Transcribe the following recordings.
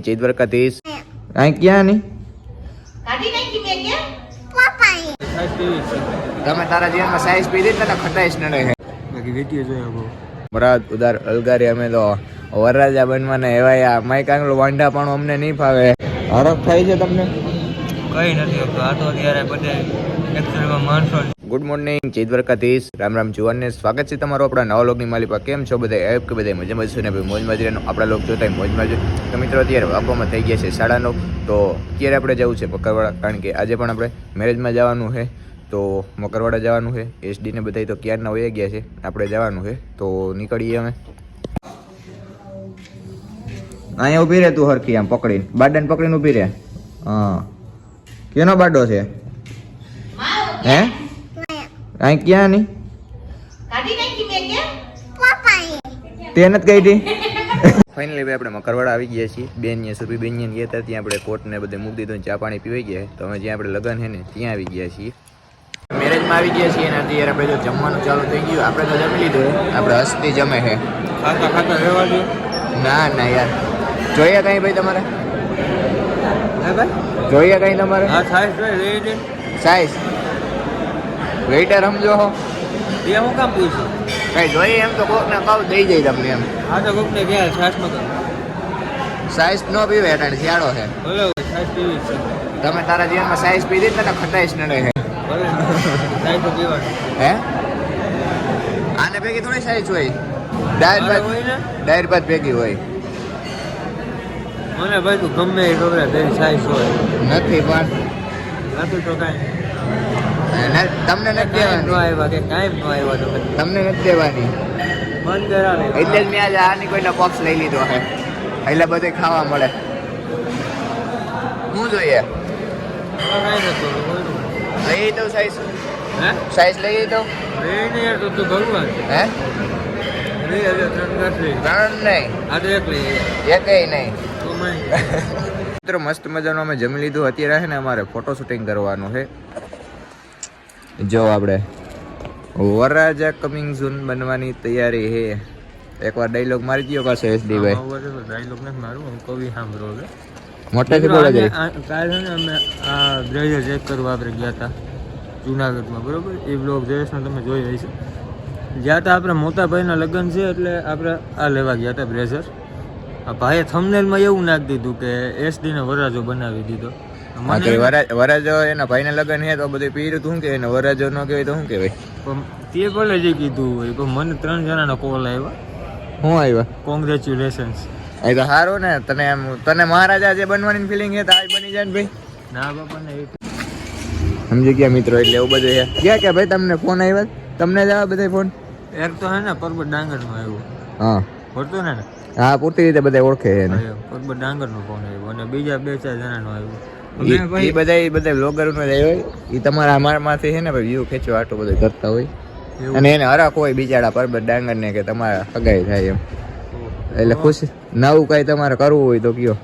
જય દ્વારકાધીશ. આ ક્યાં ની તમે તારા જીવનમાં સાઈઝ પી દીધી ને ખટાઈશ નડે છે બાકી વીટીઓ જોયા મરાદ ઉદાર અલગારી અમે તો વરરાજા બનવાના એવાય માઈક આંગલો વાંઢા પણ અમને નહીં ફાવે. હરખ થાય છે તમને? કઈ નથી હોતું. આ તો અત્યારે બધે એક્ચ્યુઅલીમાં માણસો. ગુડ મોર્નિંગ, જય દ્વારકાધીશ, રામ રામ જુવાનને સ્વાગત છે તમારું આપણા નવા લોગની માલિપા. કેમ છો બધા? એપ કે બધા મજામાં છો ને ભાઈ? મોજમાં જ રહેવાનું. આપણા લોક જોતા મોજમાં જ. તો મિત્રો અત્યારે વાગવામાં થઈ ગયા છે 9:30. તો અત્યારે આપણે જવું છે મકરવાડા, કારણ કે આજે પણ આપણે મેરેજમાં જવાનું છે. તો મકરવાડા જવાનું છે. એસડીને બધા તો ક્યારના વહી ગયા છે, આપણે જવાનું છે. તો નીકળીએ અમે. અહીંયા ઊભી રહે તું હરખી, આમ પકડીને બાડાને પકડીને ઊભી રહે. હા, કેનો બાડો છે? હે અહીં ક્યાં ની તે નથી ગઈ હતી. ફાઇનલી ભાઈ આપણે મકરવાડા આવી ગયા છીએ. બેન સુપી બેન ગયા હતા, ત્યાં આપણે કોટ ને બધે મૂકી દીધું, ચા પાણી પીવાઈ ગયા. તો અમે જ્યાં આપણે લગ્ન છે ને ત્યાં આવી ગયા છીએ, મેરેજમાં આવી ગયા છીએ. એનાથી યાર આપણે જો જમવાનું ચાલુ થઈ ગયું. આપણે તો જમી લીધું, આપણે હસ્તી જમે છે. ખાતા ખાતા રહેવા દે. ના ના યાર, જોઈએ કઈ ભાઈ તમારે? જોઈએ કઈ તમારે? હા સાઈઝ જોઈ લઈ દે. સાઈઝ વેઇટર સમજો હો એ હું કામ પૂછું? કઈ જોઈએ એમ તો કોક ને કહું દઈ જાય તમને એમ. હા તો કોક ને ગયા છાસમાં તો સાઈઝ નો પીવે એટલે શિયાળો છે. બોલો સાઈઝ પીવી છે. તમે તારા જીવનમાં સાઈઝ પી દીધી ને ખટાઈશ નડે છે. બોલો સાઈઝ તો પીવાની હે આને ભેગી થોડી સાઈઝ હોય? ડાયર ભાત ભેગી હોય. મને ભાઈ તું ગમે એ ખબર તેરી સાઈઝ હોય નથી પણ નથી તો કાંઈ તમને નથી દેવાની. નો આવ્યા કે કાંઈ નો આવ્યા તો તમને નથી દેવાની. બંધ કરાવે એટલે જ મેં આજે આની કોઈનો બોક્સ લઈ લીધો છે, એટલે બધે ખાવા મળે. શું જોઈએ? કાંઈ નતું લઈ દઉં સાઈઝ? હે સાઈઝ લઈ દઉં? લઈને યાર તો તું ભગવાન હે લઈ આવ્યો 3 નથી. ત્રણ નહીં, આ તો એક લઈ એકેય નહીં. તો મેં મિત્રો મસ્ત મજાનું અમે જમી લીધું. અત્યારે છે ને અમારે ફોટો શૂટિંગ કરવાનું છે. જો આપણે વરરાજા કમિંગ સૂન બનવાની તૈયારી છે. એકવાર ડાયલોગ મારી દો પાછો એસડી ભાઈ. ડાયલોગ નથી મારું, હું કવિ સાંભળો કે મોટેથી બોલે જાય. કાલે ને અમે આ બ્રેઝર ચેક કરવા આપણે ગયા હતા જુનાગઢમાં, બરોબર? એ બ્લોગ જયેશનો તમે જોઈ હશે. ગયા હતા આપણે મોટાભાઈના લગ્ન છે એટલે આપણે આ લેવા ગયા હતા બ્રેઝર. આ ભાઈએ થંબનેલમાં એવું નાખી દીધું કે એસડીને વરરાજો બનાવી દીધો. વરાજો એના ભાઈના લગ્ન છે તો બધું પીર્યું તું કે એને વરાજો ન કહેવાય તો શું કહેવાય? પણ તે ભલે જે કીધું હોય, પણ મને 3 જણાના કોલ આવ્યા. શું આવ્યા? કોંગ્રેચ્યુલેશન્સ. એ તો સારું ને, તને મહારાજા જે બનવાની ફિલિંગ છે તો આજ બની જાય ને ભાઈ. ના બાપાને સમજી ગયા મિત્રો, એટલે એવું બધું છે. ક્યાં કે ભાઈ તમને ફોન આવ્યા? તમને જ આવે બધા ફોન? એક તો હે ને પરબત ડાંગરનો આવ્યો. હા હોતું ને હા, પૂરતી રીતે બધા ઓળખે છે એને. પરબત ડાંગરનો ફોન આવ્યો અને બીજા 2-4 જણાનો આવ્યો. એ બધા બ્લોગર નો જાય હોય, એ તમારા અમારામાંથી છે ને ભાઈ વ્યૂ ખેંચવા આટલું બધું કરતા હોય, અને એને હરખ હોય બિચારા પરબત ડાંગર ને કે તમારા હગાઈ થાય એમ. એટલે ખુશ નવું કઈ તમારે કરવું હોય તો કયો.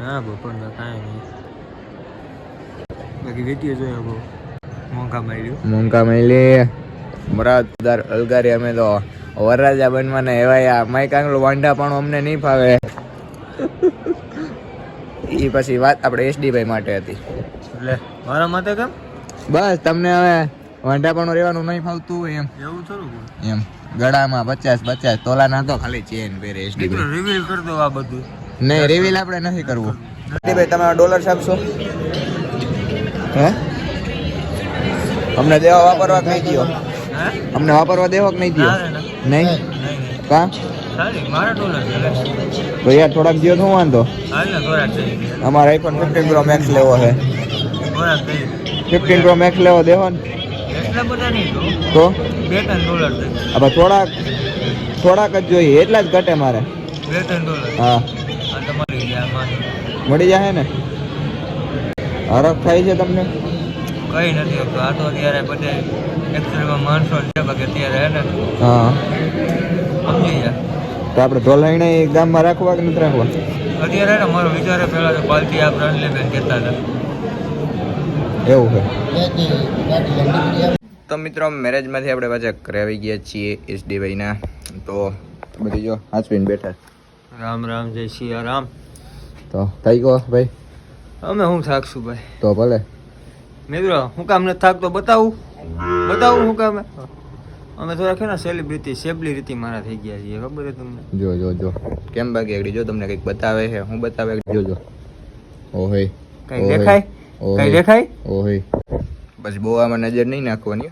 ના બપોરના કાંઈ નહીં, બાકી વીટીઓ જોયા બહુ મોંઘા મળી મરાદાર અલગારી અમે તો વરરાજા બનવાના એવાય માઈક આંગલો વાંઢા પણ અમને નહીં ફાવે. એ પછી વાત આપણે એસડી ભાઈ માટે હતી. એટલે મારા માટે કેમ? બસ તમને હવે વાંઢાપણું રહેવાનું નહીં ફાવતું હોય એમ. એવું થોડું એમ ગળામાં 50 તોલા ના તો ખાલી ચેન પહેરે એસડી ભાઈ. રિવીલ કરી દો આ બધું. નહીં, રિવીલ આપણે નથી કરવું. ભાઈ તમે ડોલર છાપશો? હે અમને દેવા વાપરવા નહીં દો? અમને વાપરવા દેવો કે નહીં દો? નહીં કા મારા ડોલર તો યાર થોડાક દિયો શું વાંધો? અમારે આઈફોન 15 પ્રો મેક્સ લેવો છે. 15 પ્રો મેક્સ લેવો દેવો ને? એટલા બધા નહીં તો $2-3 હવે થોડાક જ જોઈએ, એટલા જ ઘટે મારે. $2-3 હા મળી જાય ને? હરખ થાય છે તમને? કઈ નથી હોતું. આ તો અત્યારે બધે એક્ચ્યુઅલીમાં માણસો છે બાકી અત્યારે હે ને. હા સમજી જા. તો આપણે ધોલાઈને ગામમાં રાખવા કે નથી રાખવા? અત્યારે ને મારો વિચાર પહેલા તો પાલથી આ રણલીબેન કહેતા હતા એવું છે. તો મિત્રો મેરેજમાંથી આપણે પાછા ઘરે આવી ગયા છીએ એસડી ભાઈના. તો બધી જો હાસવીને બેઠા. રામ રામ, જય સિયા રામ. તો થઈ ગયો ભાઈ? અમે હું થાકશું ભાઈ. તો ભલે. મિત્રો હું કામ નથી થાકતો બતાવું હું કામ અમે થોડા છે ને સેબલી રીતિ મારા થઈ ગયા છીએ ખબર છે તમને? જો કેમ બાકી એકડી જો તમને કંઈક બતાવે છે, હું બતાવે જોજો. ઓહે કઈ દેખાય ઓહે. બસ બહુ આમાં નજર નહીં નાખવાની.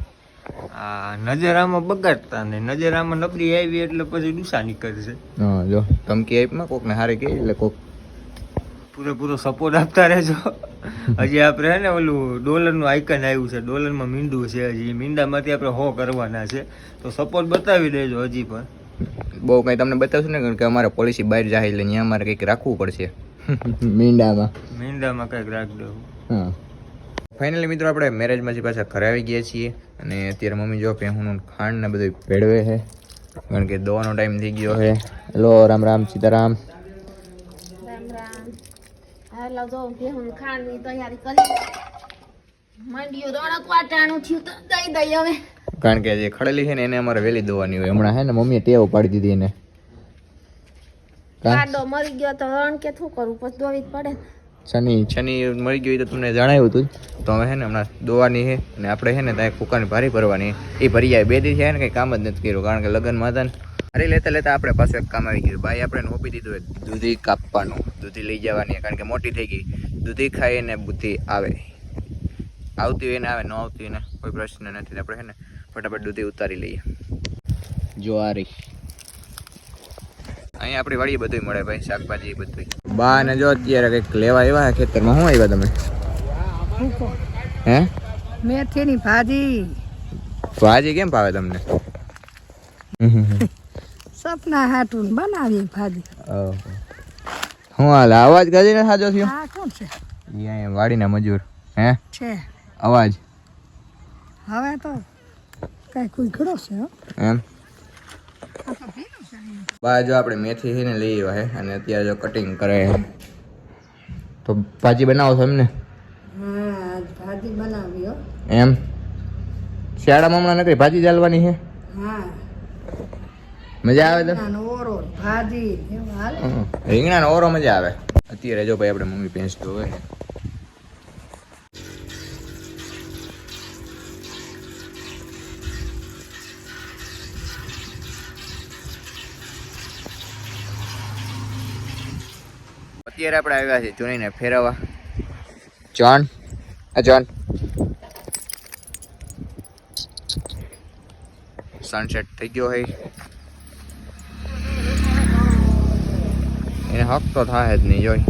આ નજર આમાં બગાડતા ને નજર આમાં નબળી આવી એટલે પછી ડૂસા નીકળશે. હા જો ધમકી આપમાં કોક ને હારે કે એટલે કોક પૂરેપૂરો સપોર્ટ આપતા રહેજો. હજી આપણે હે ને ઓલું ડોલરનું આઇકન આવ્યું છે, ડોલરમાં મીંડું છે, હજી મીંડામાંથી આપણે 100 કરવાના છે, તો સપોર્ટ બતાવી દેજો હજી પણ. બહુ કંઈ તમને બતાવશું ને કારણ કે અમારે પોલિસી બહાર જાય એટલે ત્યાં અમારે કંઈક રાખવું પડશે. મીંડામાં કંઈક રાખી દઉં. હા ફાઇનલી મિત્રો આપણે મેરેજમાંથી પાછા ઘરે આવી ગયા છીએ અને અત્યારે મમ્મી જો પહેલું ખાંડ ને બધું ભેળવે છે કારણ કે દવાનો ટાઈમ થઈ ગયો છે. હેલો રામ રામ સીતારામ. હાલો જો હું ખાંડની તૈયારી કરી મંડીઓ દોણક વાટાણું થયું તો દઈ હવે. કારણ કે જે ખડેલી છે ને એને અમારે વહેલી દોવાની હોય. હમણાં હે ને મમ્મીએ ટેવ પાડી દીધી એને. કાંડો મરી ગયો તો રણ કે શું કરું પછી દોવી જ પડે. છની મરી ગઈ તો તમને જણાવ્યું હતું તો હવે હે ને હમણાં દોવાની છે અને આપણે છે ને ત્યાં કુકાની ભારી ભરવાની એ ભરી જાય. 2 દી છે ને કંઈ કામ જ નથી કર્યું કારણ કે લગ્નમાં હતા ને અરે લેતા આપણે પાછું એક કામ આવી ગયું. ભાઈ આપણે ઓપી દીધું દૂધી કાપવાનું, દૂધી લઈ જવાની કારણ કે મોટી થઈ ગઈ. દૂધી ખાઈ ને બુદ્ધિ આવે, આવતી હોય ને આવે, ન આવતી હોય ને કોઈ પ્રશ્ન નથી. આપણે છે ને ફટાફટ દૂધી ઉતારી લઈએ. જો આ રહી અહીંયા આપણી વાડીએ બધું મળે ભાઈ, શાકભાજી બધું. બા ને જો અત્યારે કંઈક લેવા આવ્યા ખેતરમાં. શું આવ્યા તમે? હે મેથીની ભાજી. ભાજી કેમ ભાવે તમને? સપના હાટું બનાવી ભાજી. હું હાલ અવાજ ગાજીને સાજો થયો? આ કોણ છે? અહીંયા વાડીના મજૂર હે છે અવાજ. હવે તો કઈ કોઈ ઘડો છે એમ બા જો આપણે મેથી છે ને લઈ આવ્યા હે અને અત્યારે જો કટિંગ કરે તો ભાજી બનાવો છો એમને? હા ભાજી બનાવી હો. એમ શિયાળામાં હમણાં નકરી ભાજી ચાલવાની છે? હા મજા આવે તો ઓરો ભાજી રીંગણાનો ઓરો મજા આવે. અત્યારે જો ભાઈ આપણે મમ્મી ભેંસ ધોવે છે. અત્યારે આપણે આવ્યા છીએ જોઈને ફેરવવા. જોન સનસેટ થઈ ગયો હોય એને હક તો થાય જ નહીં જોઈ.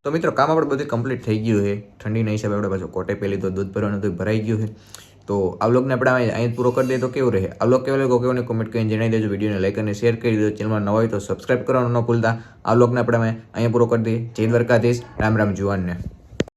તો મિત્રો કામ આપણે બધું કમ્પ્લીટ થઈ ગયું છે. ઠંડીના હિસાબે આપણે પાછું કોટે પહેલી તો દૂધ ભરવાનું તો ભરાઈ ગયું છે. તો આ વ્લોગને આપણે અહીં પૂરો કરી દઈએ તો કેવું રહે? આ વ્લોગ કેવો લાગ્યો કેવું કોમેન્ટ કરીને જણાવી દેજો. વિડીયોને લાઈક અને શેર કરી દેજો. ચેનલમાં નવા હોય તો સબસ્ક્રાઈબ કરવાનું ન ભૂલતા. આ વ્લોગને આપણે અહીંયા પૂરો કરી દઈએ. જય દ્વારકાધીશ. રામ રામ જુવાનને.